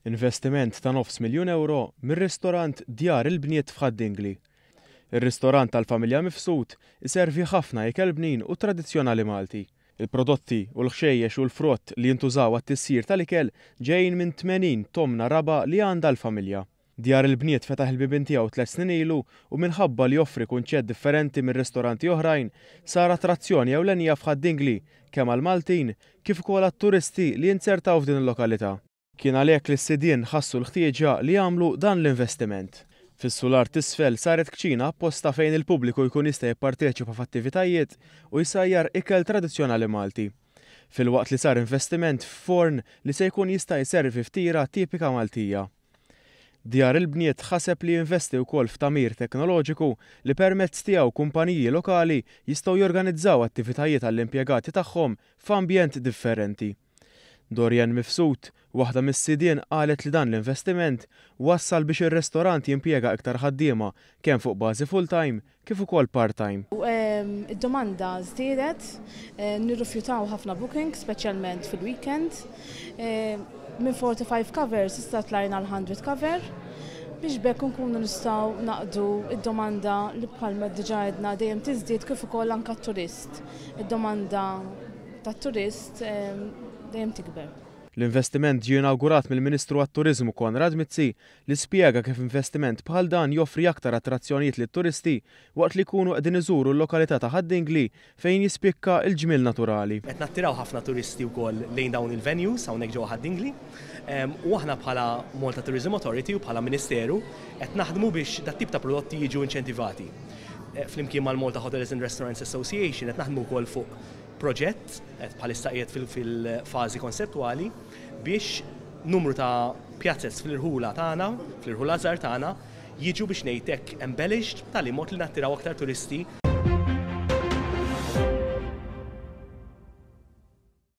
Investiment ta' €500,000 mir-ristorant Djar il-Bniet f'Ħaddingli. Ir-ristorant tal-familja Mifsud iservi ħafna ikel bnin u tradizzjonali Malti. Il-prodotti u l-ħxejjex u l-frott li jintużaw għat-tissir tal-ikel ġejjin minn 80 tomna raba li għandha l-familja. Djar il-Bniet fetaħ il-bibien tiegħu 3 snin ilu u minħabba li joffri kunċett differenti minn ristoranti oħrajn sar attrazzjoni ewlenija f'Ħaddingli kemm għall-Maltin kif ukoll għat-turisti li jinsertaw f'din il-lokalità. Kien għalhekk li s-sidien ħassu l-ħtieġa li jagħmlu dan l-investiment. Fis-sular t'isfel saret kċina apposta fejn il-pubbliku jkun jista' jipparteċipa f'attivitajiet u jsajjar ikel tradizzjonali Malti. Filwaqt li sar investiment f'forn li se jkun jista' jservi ftiera tipika Maltija. Djar il-Bniet ħaseb li jinvesti wkoll f'tamir teknoloġiku li permezz tiegħu kumpaniji lokali jistgħu jorganizzaw attivitajiet għall-impjegati tagħhom f'ambjent differenti. Dorian Mifsud, waħda mis-sidien qalet li dan l-investiment wassal biex ir-ristorant jimpjega iktar ħaddiema kemm fuq bażi full-time kif ukoll part-time. Id-domanda żdiedet, nirrifjutaw ħafna booking, speċjalment fil-weekend. Minn 45 covers issa tlajna l-100 cover biex bekk nkunu nistgħu naqdu id-domanda li bħalma diġà għedna dejjem tiżdied kif ukoll anke t-turist. Id-domanda tat-turist dejjem tikber. L-investiment ġie inawgurat mill-Ministru għat-Turiżmu Konrad Mizzi li spjega kif investiment bħal dan joffri aktar attrazzjonijiet lit-turisti waqt li jkunu qegħdin iżuru l-lokalità ta' Ħaddingli fejn jispikka l-ġmiel naturali. Qed nattiraw ħafna turisti wkoll lejn dawn il-venues hawnhekk ġewwa Ħaddingli u aħna bħala Malta Tourism Authority u bħala Ministeru qed naħdmu biex dat-tip ta' prodotti jiġu inċentivati. Flimkien mal-Malta Hotels and Restaurants Association qed naħdmu wkoll fuq proġett bħalissa qiegħed fil-fażi konseptwali biex numru ta' pjazzett fl-irħula tagħna, fl-irħula żgħar tagħna, jiġu biex ngħidlek embellished tal-imod li nattiraw aktar turisti